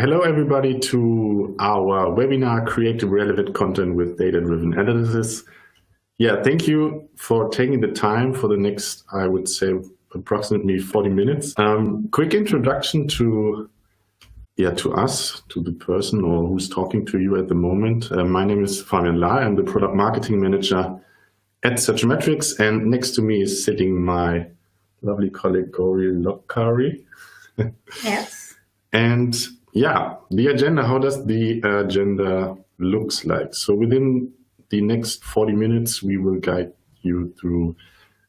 Hello everybody to our webinar, Creative Relevant Content with Data-Driven Analysis. Yeah, thank you for taking the time for the next, I would say, approximately 40 minutes. Quick introduction to us, to the person or who's talking to you at the moment. My name is Fabian Lahl. I'm the Product Marketing Manager at Searchmetrics, and next to me is sitting my lovely colleague, Gauri Lokare. Yes. And yeah, the agenda, how does the agenda looks like? So within the next 40 minutes, we will guide you through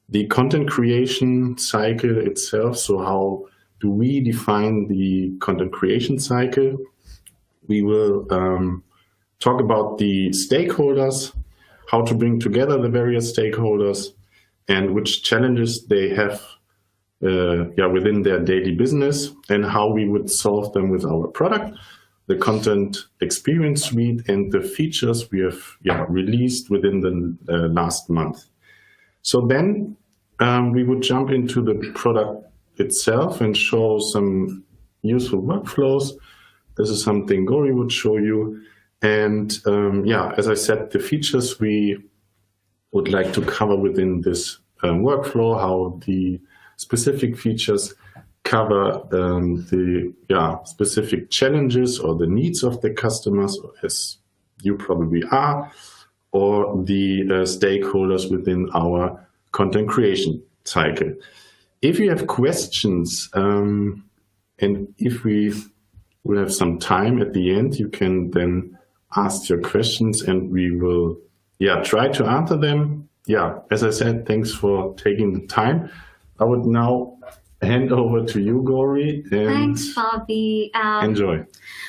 the content creation cycle itself. So how do we define the content creation cycle? We will talk about the stakeholders, how to bring together the various stakeholders, and which challenges they have within their daily business, and how we would solve them with our product, the content experience suite, and the features we have released within the last month. So then we would jump into the product itself and show some useful workflows. This is something Gauri would show you. And as I said, the features we would like to cover within this workflow, how the specific features cover the specific challenges or the needs of the customers, as you probably are, or the stakeholders within our content creation cycle. If you have questions, and if we will have some time at the end, you can then ask your questions and we will try to answer them. Yeah, as I said, thanks for taking the time. I would now hand over to you, Gauri. Thanks, Fabi. Enjoy.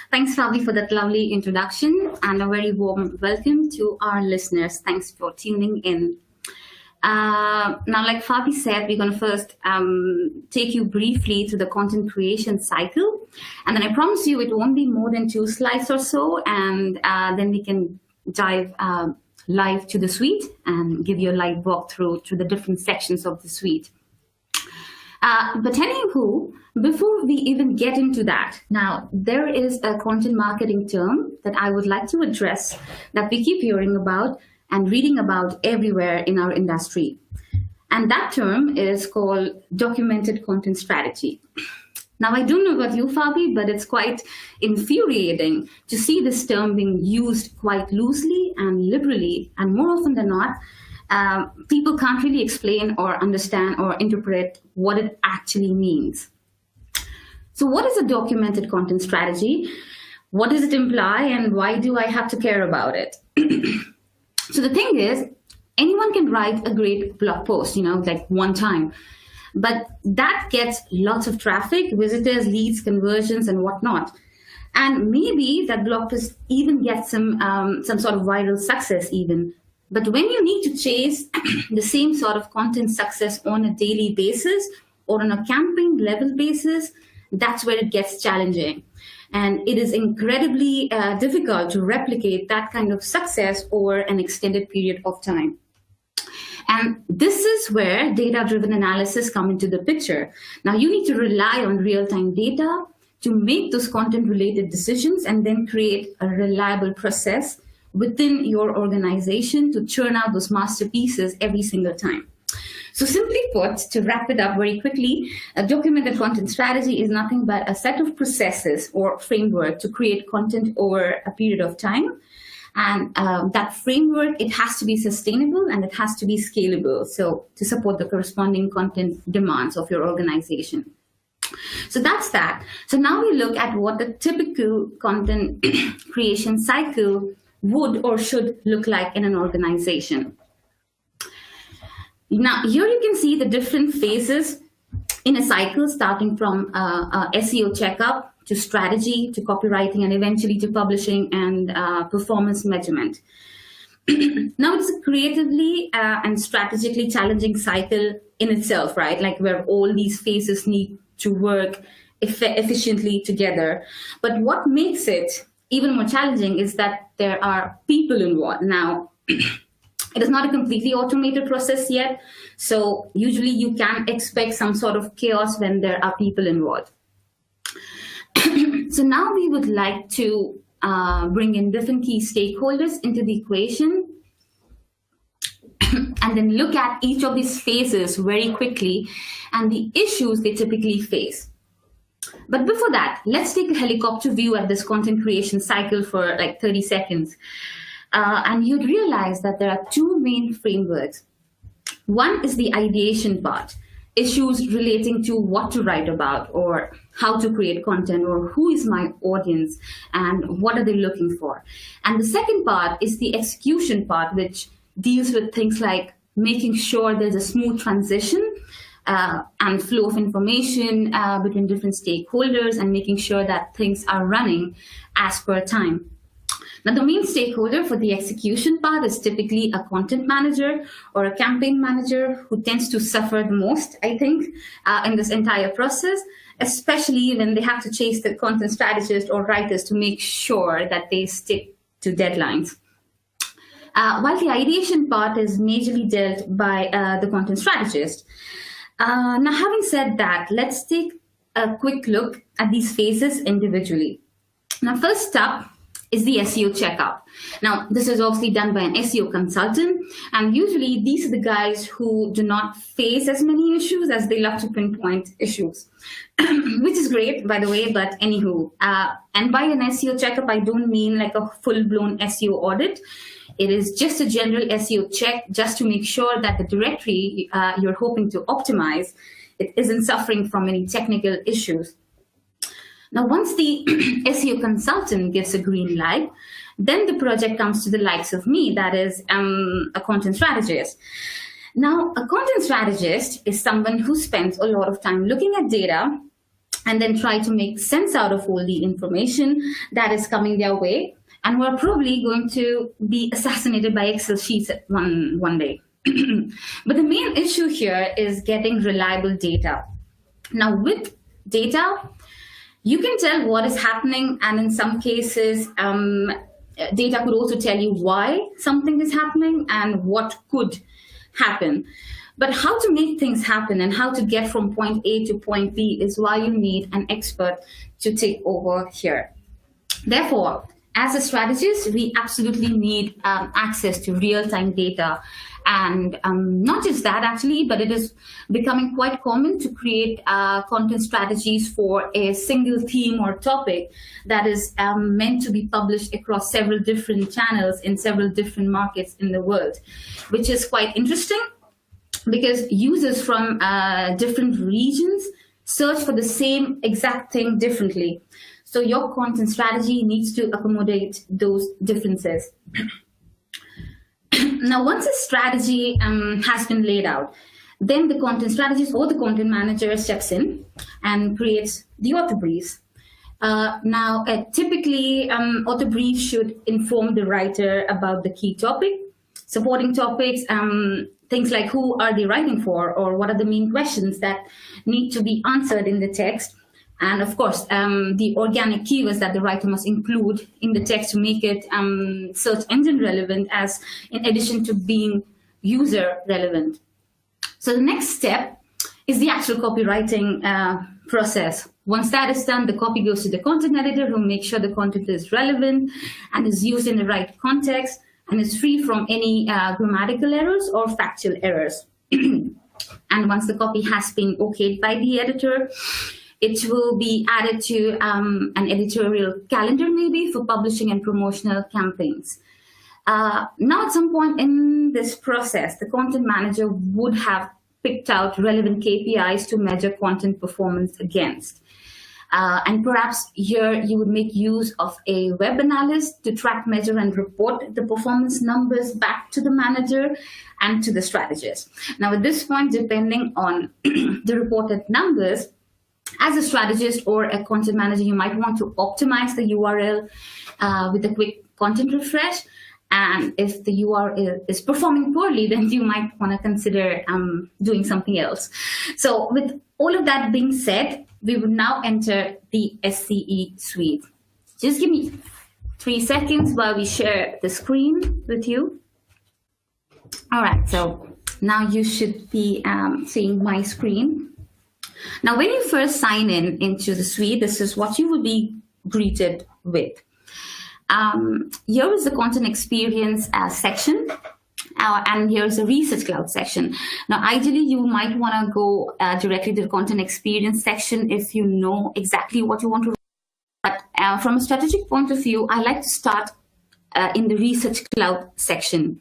Thanks, Fabi, for that lovely introduction, and a very warm welcome to our listeners. Thanks for tuning in. Now, like Fabi said, we're going to first take you briefly through the content creation cycle. And then I promise you it won't be more than 2 slides or so. And then we can dive live to the suite and give you a live walkthrough through the different sections of the suite. But anywho, before we even get into that, now there is a content marketing term that I would like to address that we keep hearing about and reading about everywhere in our industry. And that term is called documented content strategy. Now, I don't know about you, Fabi, but it's quite infuriating to see this term being used quite loosely and liberally, and more often than not, people can't really explain or understand or interpret what it actually means. So what is a documented content strategy? What does it imply, and why do I have to care about it? So the thing is, anyone can write a great blog post, like one time, but that gets lots of traffic, visitors, leads, conversions, and whatnot. And maybe that blog post even gets some sort of viral success even. But when you need to chase the same sort of content success on a daily basis or on a campaign level basis, that's where it gets challenging. And it is incredibly difficult to replicate that kind of success over an extended period of time. And this is where data-driven analysis come into the picture. Now, you need to rely on real-time data to make those content-related decisions and then create a reliable process within your organization to churn out those masterpieces every single time. So simply put, to wrap it up very quickly, a documented content strategy is nothing but a set of processes or framework to create content over a period of time. And that framework, it has to be sustainable and it has to be scalable, so to support the corresponding content demands of your organization. So that's that. So now we look at what the typical content creation cycle would or should look like in an organization. Now, here you can see the different phases in a cycle, starting from SEO checkup to strategy to copywriting and eventually to publishing and performance measurement. Now, it's a creatively and strategically challenging cycle in itself, right? Like where all these phases need to work efficiently together. But what makes it even more challenging is that there are people involved. Now, it is not a completely automated process yet, so usually you can expect some sort of chaos when there are people involved. So now we would like to bring in different key stakeholders into the equation and then look at each of these phases very quickly and the issues they typically face. But before that, let's take a helicopter view at this content creation cycle for like 30 seconds. And you'd realize that there are two main frameworks. One is the ideation part, issues relating to what to write about or how to create content or who is my audience and what are they looking for. And the second part is the execution part, which deals with things like making sure there's a smooth transition and flow of information between different stakeholders and making sure that things are running as per time. Now, the main stakeholder for the execution part is typically a content manager or a campaign manager who tends to suffer the most, I think, in this entire process, especially when they have to chase the content strategist or writers to make sure that they stick to deadlines. While the ideation part is majorly dealt by the content strategist. Now, having said that, let's take a quick look at these phases individually. Now, first up is the SEO checkup. Now, this is obviously done by an SEO consultant, and usually these are the guys who do not face as many issues as they love to pinpoint issues, which is great, by the way, but anywho. And by an SEO checkup, I don't mean like a full-blown SEO audit. It is just a general SEO check just to make sure that the directory you're hoping to optimize, it isn't suffering from any technical issues. Now, once the SEO consultant gives a green light, then the project comes to the likes of me, that is a content strategist. Now, a content strategist is someone who spends a lot of time looking at data and then try to make sense out of all the information that is coming their way. And we're probably going to be assassinated by Excel sheets one day. But the main issue here is getting reliable data. Now, with data, you can tell what is happening, and in some cases, data could also tell you why something is happening and what could happen. But how to make things happen and how to get from point A to point B is why you need an expert to take over here. Therefore, as a strategist, we absolutely need access to real-time data. And not just that, actually, but it is becoming quite common to create content strategies for a single theme or topic that is meant to be published across several different channels in several different markets in the world, which is quite interesting because users from different regions search for the same exact thing differently. So your content strategy needs to accommodate those differences. Now, once a strategy has been laid out, then the content strategist or the content manager steps in and creates the author briefs. Now, typically, author brief should inform the writer about the key topic, supporting topics, things like who are they writing for, or what are the main questions that need to be answered in the text. And of course, the organic keywords that the writer must include in the text to make it search engine relevant, as in addition to being user relevant. So the next step is the actual copywriting process. Once that is done, the copy goes to the content editor who makes sure the content is relevant and is used in the right context and is free from any grammatical errors or factual errors. And once the copy has been okayed by the editor, it will be added to an editorial calendar, maybe, for publishing and promotional campaigns. Now, at some point in this process, the content manager would have picked out relevant KPIs to measure content performance against. And perhaps here you would make use of a web analyst to track, measure, and report the performance numbers back to the manager and to the strategist. Now, at this point, depending on the reported numbers, as a strategist or a content manager, you might want to optimize the URL with a quick content refresh. And if the URL is performing poorly, then you might want to consider doing something else. So with all of that being said, we would now enter the SCE suite. Just give me 3 seconds while we share the screen with you. All right, so now you should be seeing my screen. Now, when you first sign into the suite, this is what you will be greeted with. Here is the content experience section. And here's a Research Cloud section. Now, ideally, you might want to go directly to the content experience section if you know exactly what you want to. But from a strategic point of view, I like to start in the Research Cloud section.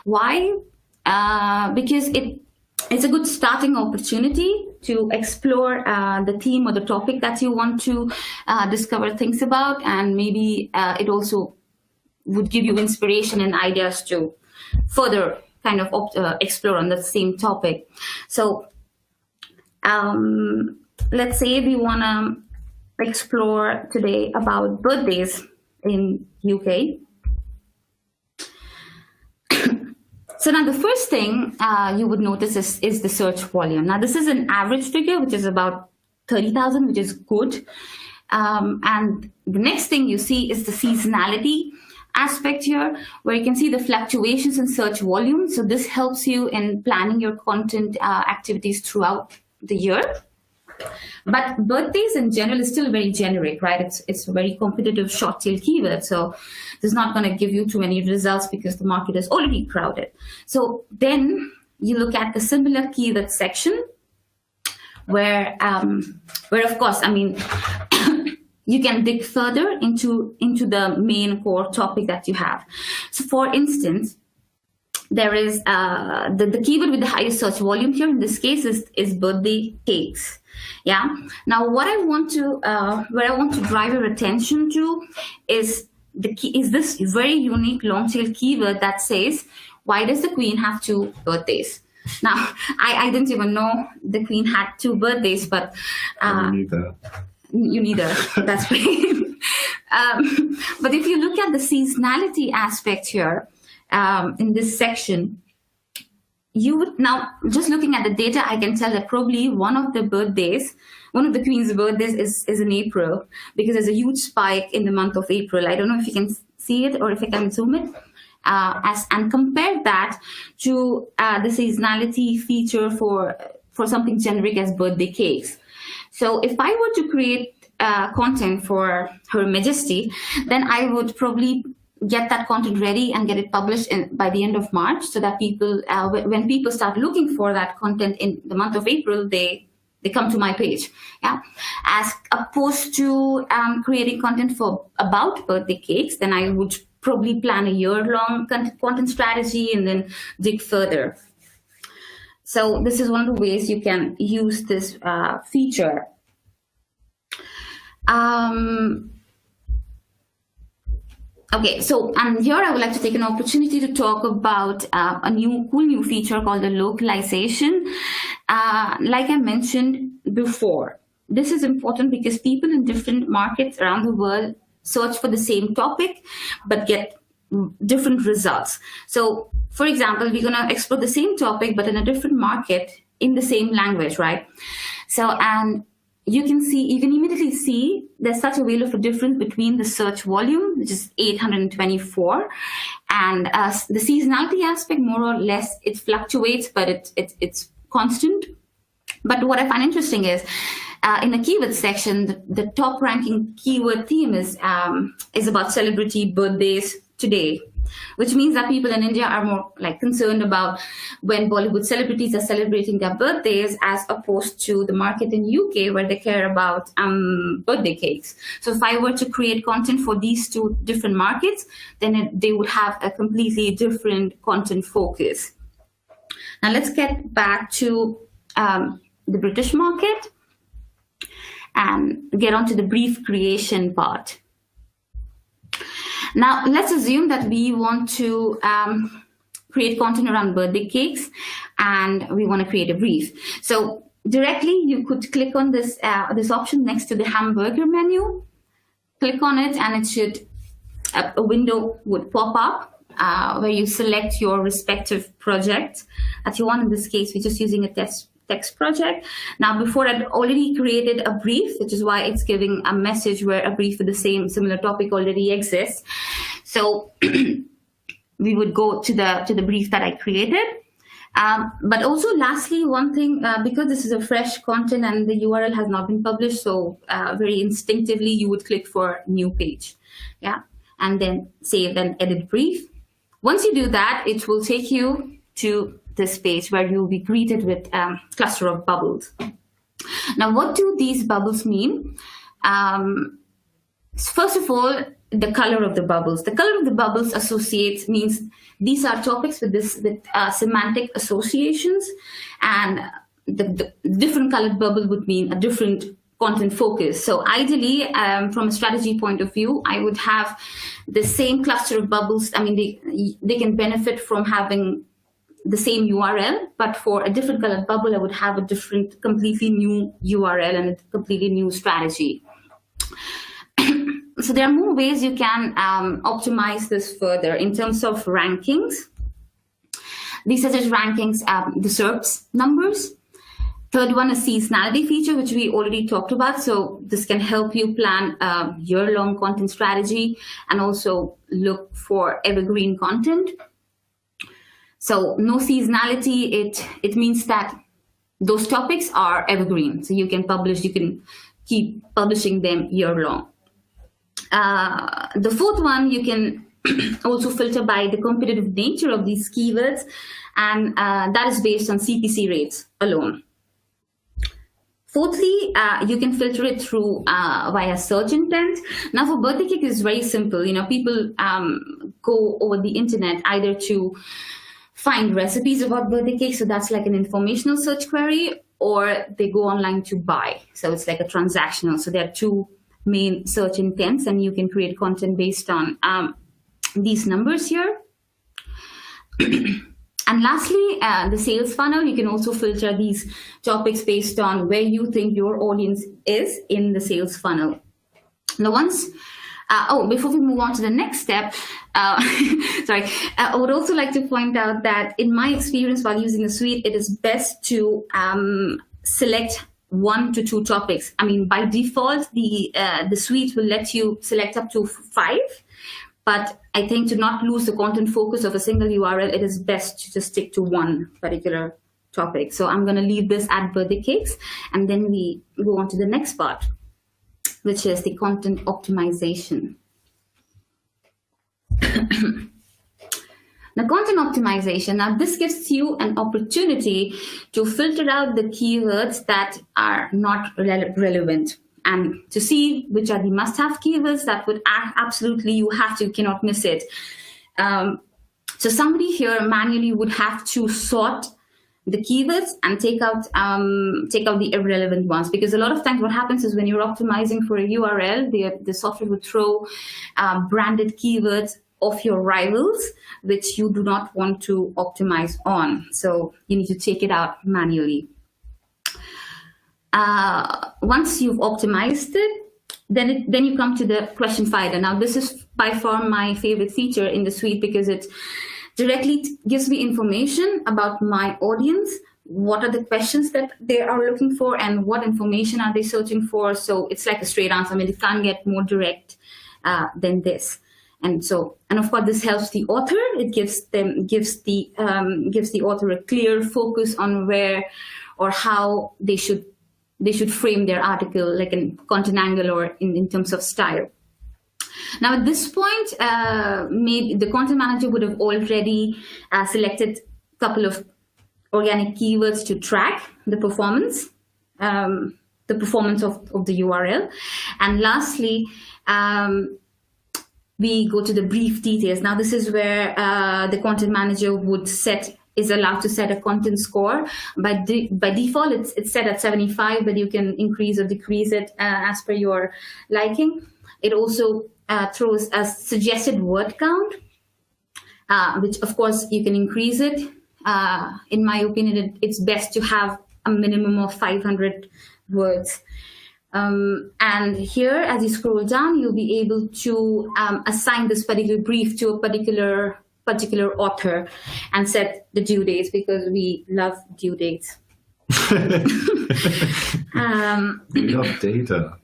Why? Because it's a good starting opportunity to explore the theme or the topic that you want to discover things about, and maybe it also would give you inspiration and ideas to further kind of explore on the same topic. So let's say we want to explore today about birthdays in UK. So now the first thing you would notice is the search volume. Now this is an average figure, which is about 30,000, which is good. And the next thing you see is the seasonality aspect here, where you can see the fluctuations in search volume. So this helps you in planning your content activities throughout the year. But birthdays in general is still very generic, right? It's a very competitive short tail keyword. So this is not going to give you too many results because the market is already crowded. So then you look at the similar keyword section where of course, I mean, you can dig further into the main core topic that you have. So for instance, there is the keyword with the highest search volume here in this case is birthday cakes. Yeah. Now, what I want to where I want to drive your attention to is this very unique long tail keyword that says, why does the Queen have 2 birthdays? Now, I didn't even know the Queen had 2 birthdays, but you neither. That's great. But if you look at the seasonality aspect here in this section, you would now, just looking at the data, I can tell that probably one of the Queen's birthdays is in April, because there's a huge spike in the month of April. I don't know if you can see it or if I can zoom it. And compare that to the seasonality feature for something generic as birthday cakes. So if I were to create content for Her Majesty, then I would probably get that content ready and get it published by the end of March, so that people, when people start looking for that content in the month of April, they come to my page. Yeah, as opposed to creating content about birthday cakes, then I would probably plan a year-long content strategy and then dig further. So this is one of the ways you can use this feature. Okay, so here I would like to take an opportunity to talk about a cool new feature called the localization. Like I mentioned before, this is important because people in different markets around the world search for the same topic but get different results. So, for example, we're going to explore the same topic but in a different market in the same language, right? So, and you can immediately see there's such a whale of a difference between the search volume, which is 824, and the seasonality aspect. More or less, it fluctuates, but it's constant. But what I find interesting is in the keyword section, the top ranking keyword theme is about celebrity birthdays today, which means that people in India are more like concerned about when Bollywood celebrities are celebrating their birthdays, as opposed to the market in UK where they care about birthday cakes. So if I were to create content for these 2 different markets, then they would have a completely different content focus. Now let's get back to the British market and get onto the brief creation part. Now, let's assume that we want to create content around birthday cakes and we want to create a brief. So directly, you could click on this option next to the hamburger menu. Click on it and it should, a window would pop up where you select your respective project that you want. In this case, we're just using a text project. Now, before I'd already created a brief, which is why it's giving a message where a brief with the similar topic already exists. So we would go to the brief that I created, But also, lastly, one thing, because this is a fresh content and the URL has not been published, so very instinctively you would click for new page, yeah, and then save and edit brief. Once you do that, it will take you to this page where you'll be greeted with a cluster of bubbles. Now, what do these bubbles mean? First of all, the color of the bubbles. The color of the bubbles means these are topics with semantic associations, and the different colored bubble would mean a different content focus. So ideally, from a strategy point of view, I would have the same cluster of bubbles. I mean, they can benefit from having the same URL, but for a different colored bubble, I would have a different, completely new URL and a completely new strategy. So there are more ways you can optimize this further in terms of rankings. These such as rankings, the SERPs numbers. Third one is seasonality feature, which we already talked about. So this can help you plan a year-long content strategy and also look for evergreen content. So no seasonality, it means that those topics are evergreen. So you can keep publishing them year-long. The fourth one, you can also filter by the competitive nature of these keywords, and that is based on CPC rates alone. Fourthly, you can filter it through via search intent. Now, for birthday cake, it's very simple. People go over the internet either to find recipes about birthday cake, so that's like an informational search query, or they go online to buy, so it's like a transactional. So there are two main search intents, and you can create content based on these numbers here. And lastly, the sales funnel, you can also filter these topics based on where you think your audience is in the sales funnel. Now, before we move on to the next step, sorry, I would also like to point out that in my experience while using the suite, it is best to select 1 to 2 topics. I mean, by default, the suite will let you select up to 5. But I think to not lose the content focus of a single URL, it is best to just stick to one particular topic. So I'm going to leave this at birthday cakes, and then we go on to the next part, which is the content optimization. Now, content optimization. Now, this gives you an opportunity to filter out the keywords that are not relevant, and to see which are the must-have keywords that would absolutely you cannot miss it. So somebody here manually would have to sort the keywords and take out the irrelevant ones, because a lot of times what happens is when you're optimizing for a URL, the software would throw branded keywords of your rivals, which you do not want to optimize on. So you need to take it out manually. Once you've optimized it, then you come to the question finder. Now, this is by far my favorite feature in the suite, because it directly gives me information about my audience. What are the questions that they are looking for, and what information are they searching for? So it's like a straight answer. I mean, it can't get more direct than this. And of course, this helps the author. It gives the author a clear focus on where or how they should frame their article, like in content angle or in terms of style. Now, at this point, maybe the content manager would have already selected a couple of organic keywords to track the performance of the URL. And lastly, we go to the brief details. Now, this is where the content manager is allowed to set a content score. By default, it's set at 75, but you can increase or decrease it as per your liking. It also throws a suggested word count, which of course you can increase it. In my opinion, it's best to have a minimum of 500 words. And here, as you scroll down, you'll be able to assign this particular brief to a particular author and set the due dates, because we love due dates. We love data.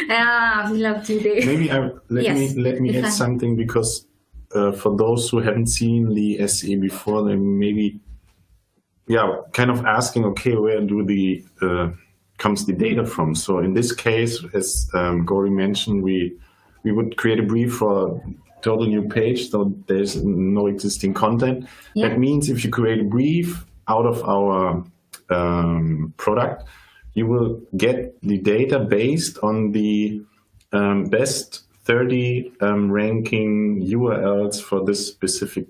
Yeah, we love due dates. Maybe let me add something, because for those who haven't seen the SE before, they maybe, kind of asking, okay, where do comes the data from? So in this case, as Gauri mentioned, we would create a brief for a total new page, so there's no existing content. Yeah. That means if you create a brief out of our product, you will get the data based on the best 30 ranking URLs for this specific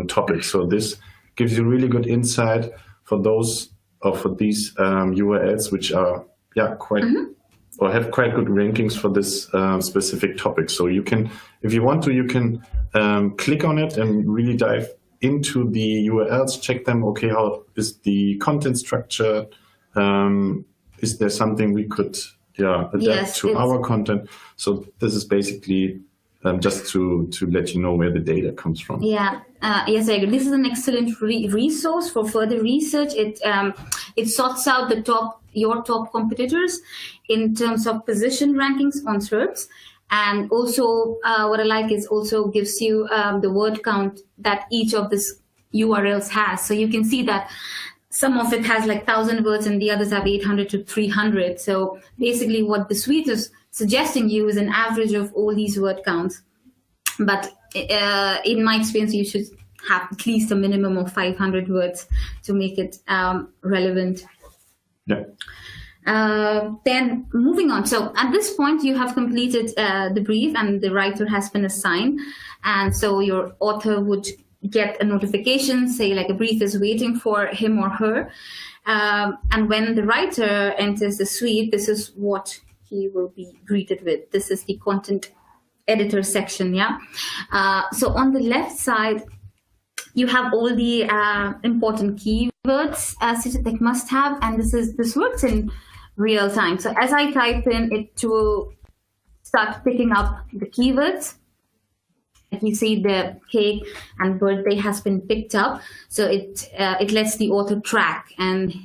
topic. So this gives you really good insight for those or for these URLs which are quite or have quite good rankings for this specific topic. So you can, if you want to, you can click on it and really dive into the URLs, check them. Okay, how is the content structure? Is there something we could adapt to our content? So this is basically just to let you know where the data comes from. Yes, I agree. This is an excellent resource for further research. It sorts out your top competitors in terms of position rankings on SERPs. And also what I like is also gives you the word count that each of these URLs has. So you can see that some of it has like 1,000 words and the others have 800 to 300. So basically what the suite is suggesting you is an average of all these word counts. But in my experience, you should have at least a minimum of 500 words to make it relevant. Yeah. Then moving on. So at this point, you have completed the brief and the writer has been assigned. And so your author would get a notification, say like a brief is waiting for him or her. And when the writer enters the suite, this is what he will be greeted with. This is the content editor section. So on the left side, you have all the important keywords like must have, and this works in real time. So as I type in, it will start picking up the keywords. Like you see, the cake and birthday has been picked up, so it lets the author track and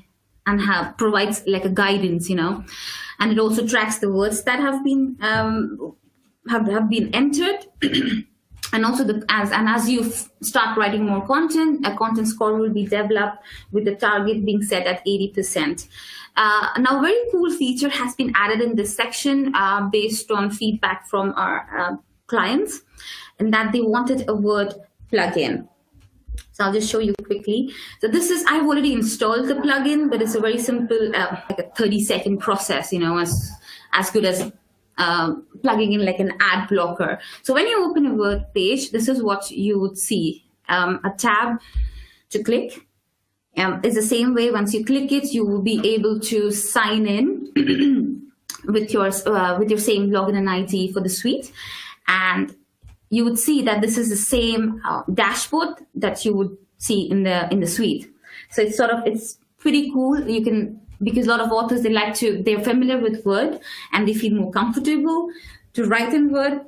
provides like a guidance, and it also tracks the words that have been entered. And also as you start writing more content, a content score will be developed with the target being set at 80%. Now, a very cool feature has been added in this section based on feedback from our clients, and that they wanted a word plugin. So I'll just show you quickly. So I've already installed the plugin, but it's a very simple, like a 30-second process, as good as plugging in like an ad blocker. So when you open a Word page, this is what you would see. A tab to click. It's the same way. Once you click it, you will be able to sign in with your same login and ID for the suite. And you would see that this is the same dashboard that you would see in the suite. So it's pretty cool. Because a lot of authors, they're familiar with Word and they feel more comfortable to write in Word.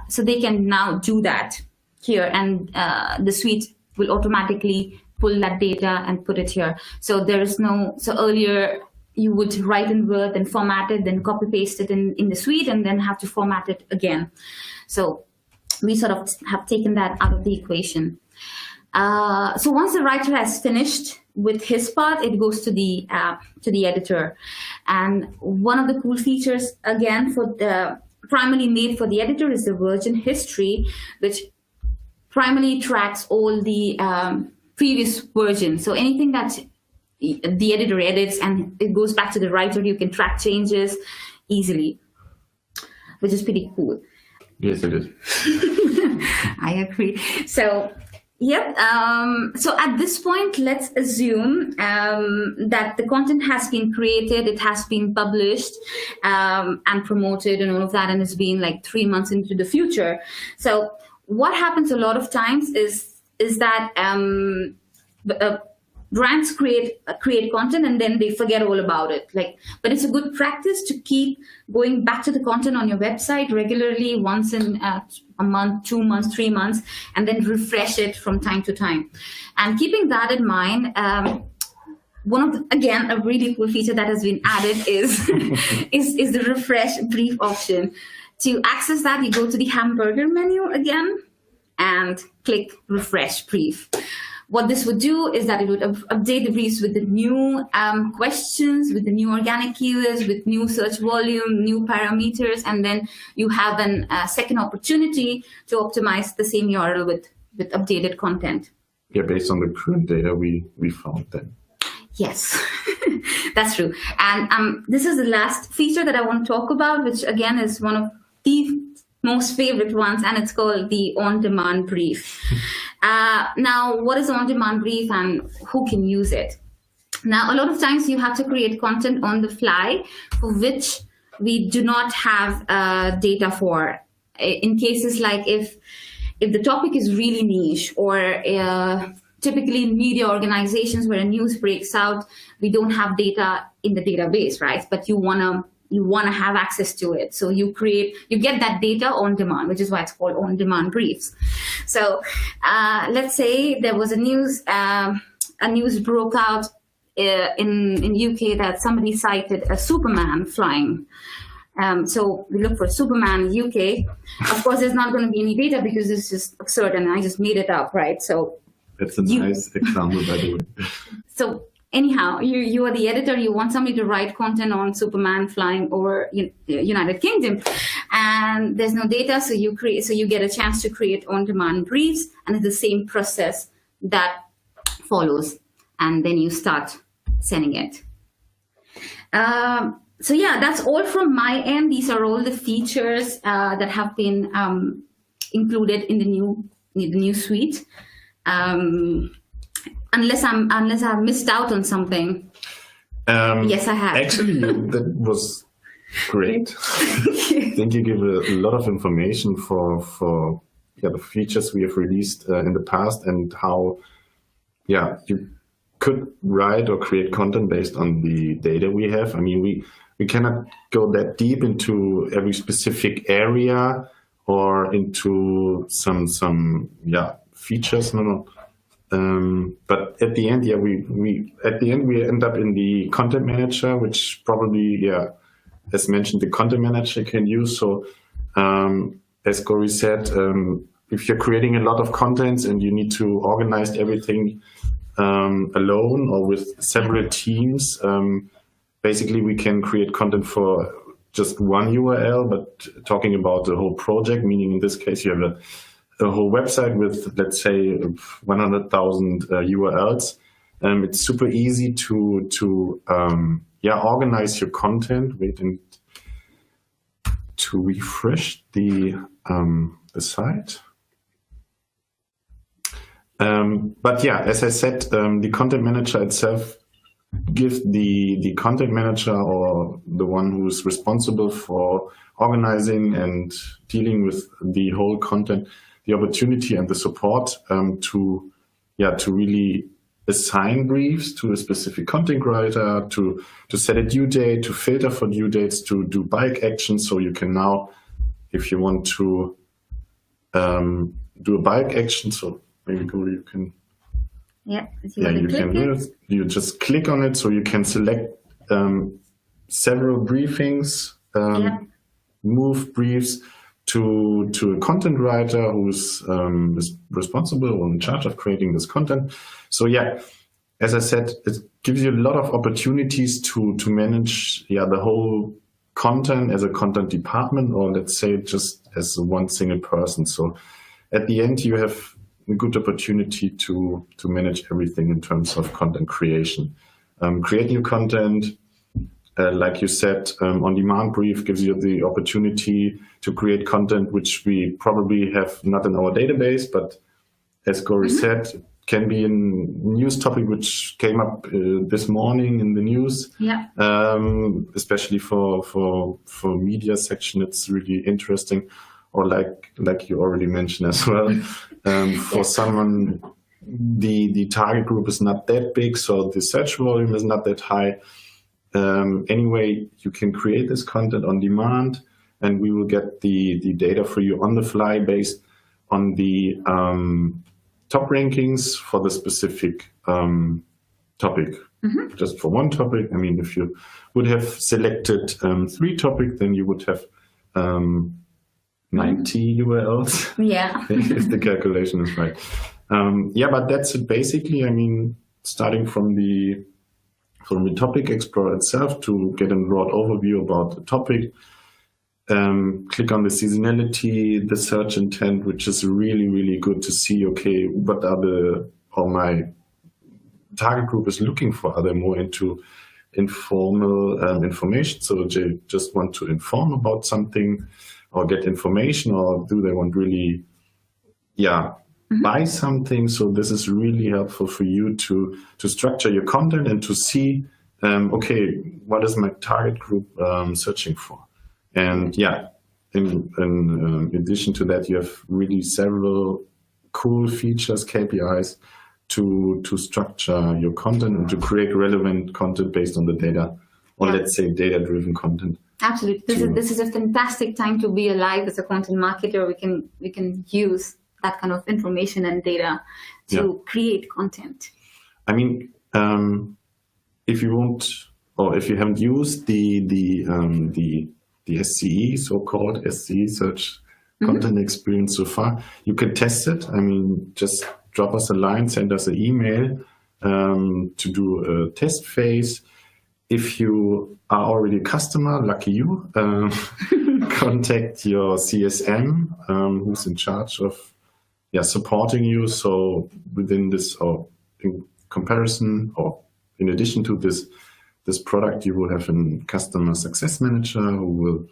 So they can now do that here, and the suite will automatically pull that data and put it here. So earlier you would write in Word and format it, then copy paste it in the suite and then have to format it again. So we sort of have taken that out of the equation. So once the writer has finished with his part, it goes to the editor. And one of the cool features, again, primarily made for the editor, is the version history, which primarily tracks all the previous versions. So anything that the editor edits and it goes back to the writer, you can track changes easily, which is pretty cool. Yes, it is. I agree. So, yep. So at this point, let's assume that the content has been created, it has been published and promoted and all of that, and it's been like 3 months into the future. So what happens a lot of times is that brands create content and then they forget all about it. But it's a good practice to keep going back to the content on your website regularly, once in a month, 2 months, 3 months, and then refresh it from time to time. And keeping that in mind, a really cool feature that has been added is the refresh brief option. To access that, you go to the hamburger menu again, and click refresh brief. What this would do is that it would update the briefs with the new questions, with the new organic keywords, with new search volume, new parameters, and then you have a second opportunity to optimize the same URL with updated content. Yeah, based on the current data we found then. Yes, that's true. And this is the last feature that I want to talk about, which again is one of the most favorite ones, and it's called the on-demand brief. Now, what is on-demand brief and who can use it? Now, a lot of times you have to create content on the fly for which we do not have data for. In cases like if the topic is really niche, or typically in media organizations where a news breaks out, we don't have data in the database, right? But you wanna have access to it. So you get that data on demand, which is why it's called on-demand briefs. So let's say there was a news broke out in UK that somebody cited a Superman flying. So we look for Superman in UK. Of course, there's not going to be any data because it's just absurd and I just made it up, right? So that's a nice example, by the way. So anyhow, you are the editor, you want somebody to write content on Superman flying over United Kingdom, and there's no data, so you get a chance to create on-demand briefs, and it's the same process that follows, and then you start sending it. So yeah, that's all from my end. These are all the features that have been included in the new suite. Unless I missed out on something. Yes, I have. Actually, that was great. I think you give a lot of information for the features we have released in the past, and how you could write or create content based on the data we have. I mean, we cannot go that deep into every specific area or into some features. No. But at the end, we end up in the content manager, which probably, as mentioned, the content manager can use. So, as Gauri said, if you're creating a lot of contents and you need to organize everything alone or with several teams, basically we can create content for just one URL, but talking about the whole project, meaning in this case you have a whole website with, let's say, 100,000 URLs. It's super easy to organize your content. Wait, and to refresh the site. But yeah, as I said, the content manager itself gives the content manager, or the one who's responsible for organizing and dealing with the whole content, the opportunity and the support to really assign briefs to a specific content writer, to set a due date, to filter for due dates, to do bulk actions. So you can now, if you want to do a bulk action, so maybe Gauri, you can. Yeah, you can do it. You just click on it, so you can select several briefings, move briefs to a content writer who's is responsible or in charge of creating this content. So yeah, as I said, it gives you a lot of opportunities to manage the whole content as a content department, or let's say just as one single person. So at the end, you have a good opportunity to manage everything in terms of content creation. Create new content, like you said, on-demand brief gives you the opportunity to create content which we probably have not in our database, but as Gauri said, it can be a news topic which came up this morning in the news. Yeah. Especially for media section, it's really interesting. Or like you already mentioned as well, for someone, the target group is not that big, so the search volume is not that high. Anyway, you can create this content on demand, and we will get the data for you on the fly based on the top rankings for the specific topic. Just for one topic. I mean, if you would have selected 3 topics, then you would have 90 URLs. Yeah. If the calculation is right. Yeah, but that's it basically. I mean, starting from the topic explorer itself to get a broad overview about the topic. Click on the seasonality, the search intent, which is really, really good to see, okay, what are my target group is looking for? Are they more into informal information? So they just want to inform about something or get information, or do they want really, buy something? So this is really helpful for you to structure your content and to see, okay, what is my target group searching for? And in addition to that, you have really several cool features, KPIs to structure your content and to create relevant content based on the data, or let's say data-driven content. Absolutely, this is a fantastic time to be alive as a content marketer. We can use that kind of information and data to create content. I mean, if you won't, or if you haven't used the SCE, so-called SCE, Search Content Experience so far, you can test it. I mean, just drop us a line, send us an email to do a test phase. If you are already a customer, lucky you, contact your CSM, who's in charge of supporting you. So within this, or in comparison, or in addition to this product, you will have a customer success manager who will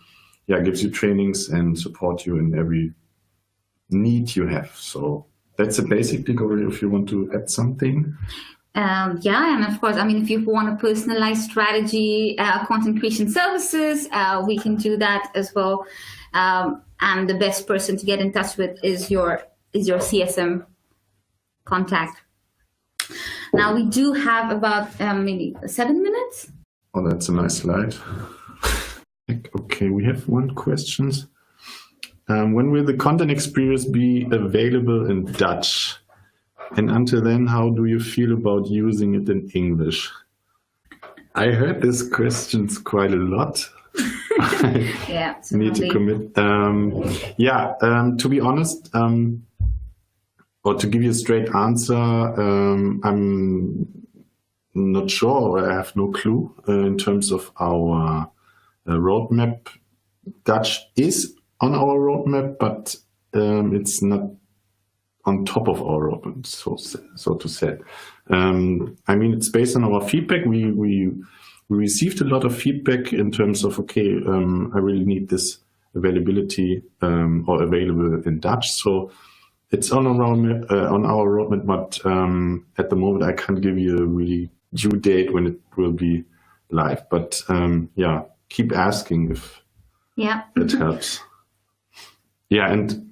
gives you trainings and support you in every need you have. So that's it basically, Gauri, if you want to add something. And of course, I mean, if you want a personalized strategy, content creation services, we can do that as well. And the best person to get in touch with is your CSM contact. Now we do have about maybe 7 minutes. Oh, that's a nice slide. Okay, we have one question. When will the content experience be available in Dutch? And until then, how do you feel about using it in English? I heard these questions quite a lot. Need to commit. To be honest, or to give you a straight answer, I'm not sure, or I have no clue in terms of our roadmap. Dutch is on our roadmap, but it's not on top of our roadmap, so to say. I mean, it's based on our feedback. We received a lot of feedback in terms of, okay, I really need this availability or available in Dutch. So it's on our roadmap, but at the moment I can't give you a really due date when it will be live. But keep asking if it helps. And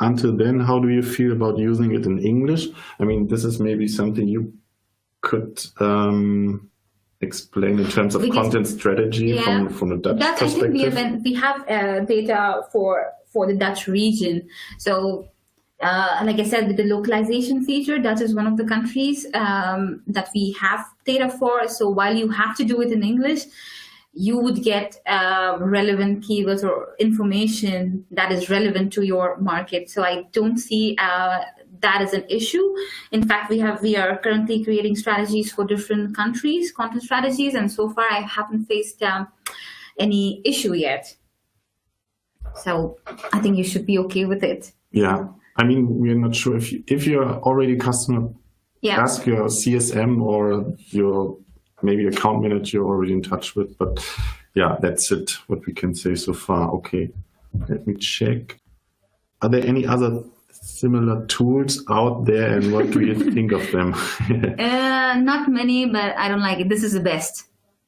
until then, how do you feel about using it in English? I mean, this is maybe something you could explain in terms of content strategy from a Dutch perspective. I think we have data for the Dutch region. So, like I said, with the localization feature, Dutch is one of the countries that we have data for. So while you have to do it in English, you would get relevant keywords or information that is relevant to your market. So I don't see that as an issue. In fact, we are currently creating strategies for different countries, content strategies, and so far I haven't faced any issue yet. So I think you should be okay with it. Yeah, I mean, we're not sure if you're already a customer. Ask your CSM or your maybe account manager you're already in touch with, but that's it, what we can say so far. Okay, let me check. Are there any other similar tools out there, and what do you think of them? Not many, but I don't like it. This is the best.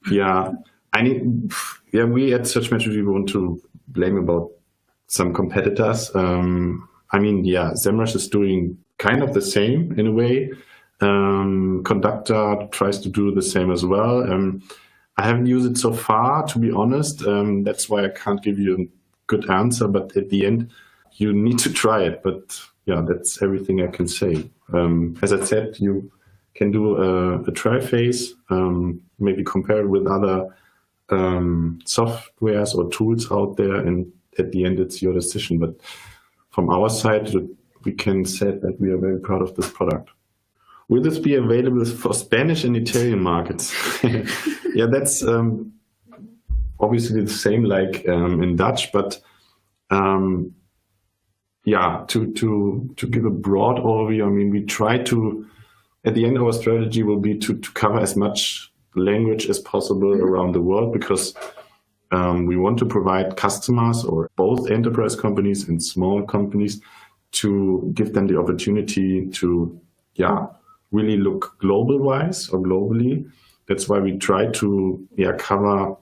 We at Searchmetrics, we want to blame about some competitors. I mean, SEMrush is doing kind of the same in a way. Conductor tries to do the same as well. I haven't used it so far, to be honest. That's why I can't give you a good answer, but at the end you need to try it. But that's everything I can say. As I said, you can do a try phase, maybe compare it with other softwares or tools out there, and at the end, it's your decision. But from our side, we can say that we are very proud of this product. Will this be available for Spanish and Italian markets? Yeah, that's obviously the same like in Dutch, but yeah, to give a broad overview, I mean, we try to, at the end, our strategy will be to cover as much language as possible around the world, because we want to provide customers, or both enterprise companies and small companies, to give them the opportunity to, really look global-wise or globally. That's why we try to, cover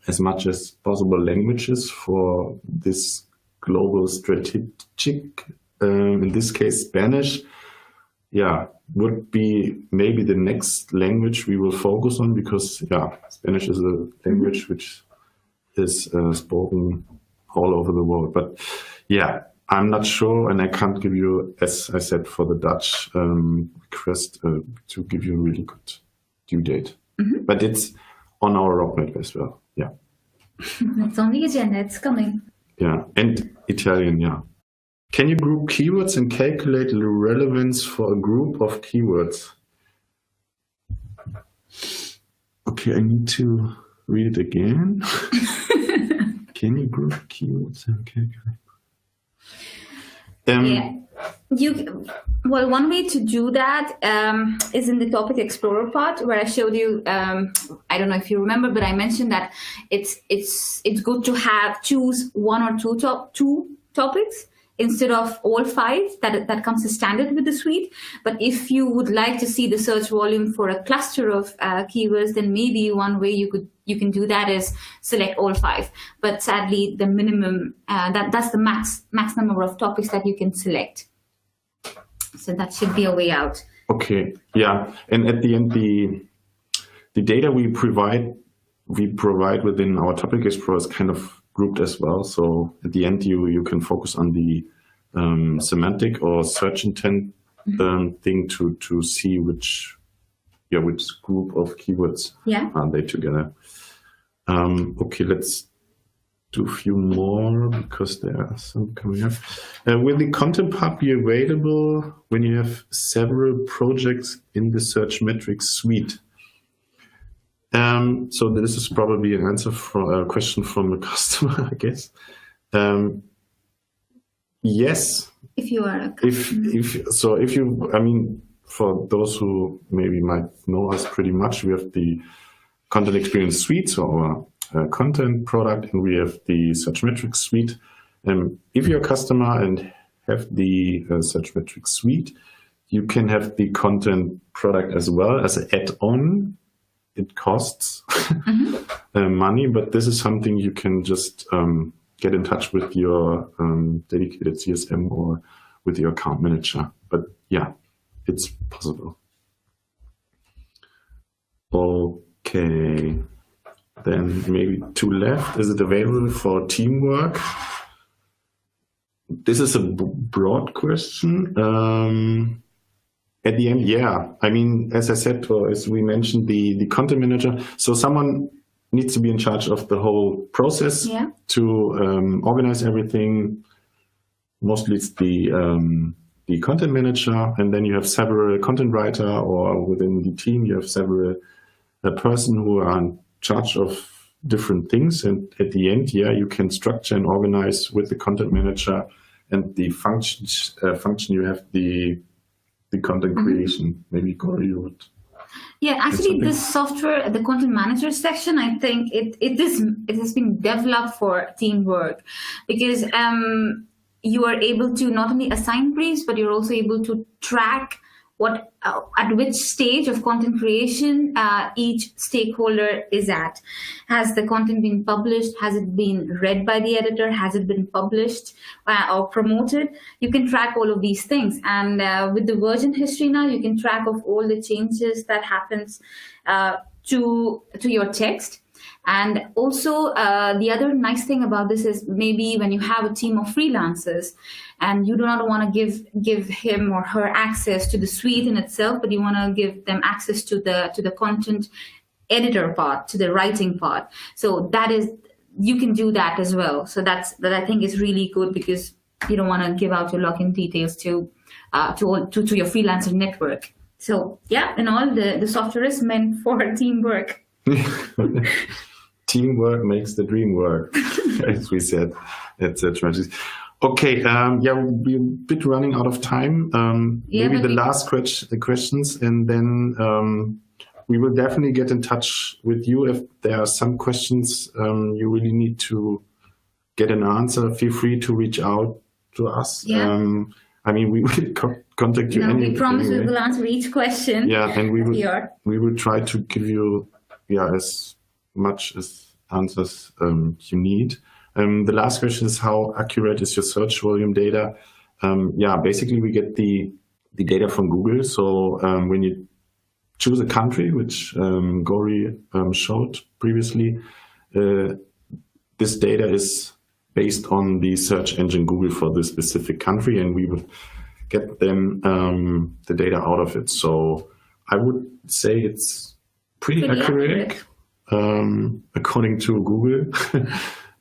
as much as possible languages for this global strategic. In this case, Spanish, would be maybe the next language we will focus on, because Spanish is a language which is spoken all over the world. But I'm not sure, and I can't give you, as I said, for the Dutch request to give you a really good due date. But it's on our roadmap as well. Yeah. It's on the agenda. It's coming. Yeah, and Italian. Yeah. Can you group keywords and calculate the relevance for a group of keywords? Okay, I need to read it again. Can you group keywords and calculate? One way to do that is in the topic explorer part, where I showed you. I don't know if you remember, but I mentioned that it's good to choose one or two topics instead of all 5 that comes as standard with the suite. But if you would like to see the search volume for a cluster of keywords, then maybe one way you can do that is select all 5. But sadly, the minimum that's the max number of topics that you can select. So that should be a way out. Okay. Yeah, and at the end, the data we provide within our topic explorer is kind of grouped as well. So at the end, you can focus on the semantic or search intent thing to see which group of keywords are they together. Okay, let's do a few more, because there are some coming up. Will the content part be available when you have several projects in the Searchmetrics suite? So this is probably an answer for a question from a customer, I guess. Yes. If you are a customer. I mean, for those who maybe might know us pretty much, we have the Content Experience suite, so our content product, and we have the Searchmetrics suite. If you're a customer and have the Searchmetrics suite, you can have the content product as well as an add-on. It costs money, but this is something you can just get in touch with your dedicated CSM or with your account manager. But it's possible. Okay, then maybe 2 left. Is it available for teamwork? This is a broad question. At the end, I mean, as I said, or as we mentioned, the content manager. So someone needs to be in charge of the whole process to organize everything. Mostly it's the content manager, and then you have several content writer, or within the team you have several person who are in charge of different things. And at the end, you can structure and organize with the content manager and the function you have the content creation. Maybe Gauri would. Yeah, actually, this software, the content manager section, I think it has been developed for teamwork, because you are able to not only assign briefs, but you're also able to track at which stage of content creation each stakeholder is at. Has the content been published? Has it been read by the editor? Has it been published or promoted? You can track all of these things. And with the version history now, you can track of all the changes that happens to your text. And also, the other nice thing about this is maybe when you have a team of freelancers and you do not want to give him or her access to the suite in itself, but you want to give them access to the content editor part, to the writing part. So that is you can do that as well. So that I think is really good, because you don't want to give out your login details to your freelancer network. So yeah, and all the software is meant for teamwork. Teamwork makes the dream work, as we said at Searchmetrics. Okay, we're a bit running out of time. Maybe the last questions, and then we will definitely get in touch with you if there are some questions you really need to get an answer. Feel free to reach out to us. Yeah. We will contact you. We promise we will answer each question. Yeah, and we will try to give you as much as answers you need. The last question is, how accurate is your search volume data? Basically we get the data from Google. So when you choose a country, which Gauri showed previously, this data is based on the search engine Google for this specific country, and we would get them the data out of it. So I would say it's pretty accurate. According to Google.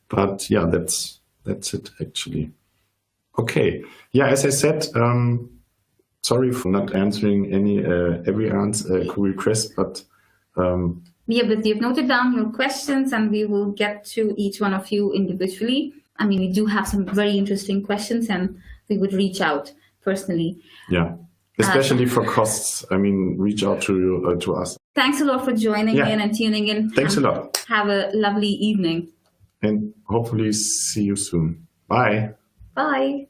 But yeah, that's it actually. Okay. Yeah, as I said, sorry for not answering every request, but but you've noted down your questions, and we will get to each one of you individually. We do have some very interesting questions, and we would reach out personally. Yeah. Especially for costs, reach out to us. Thanks a lot for joining in and tuning in. Thanks a lot. Have a lovely evening. And hopefully see you soon. Bye. Bye.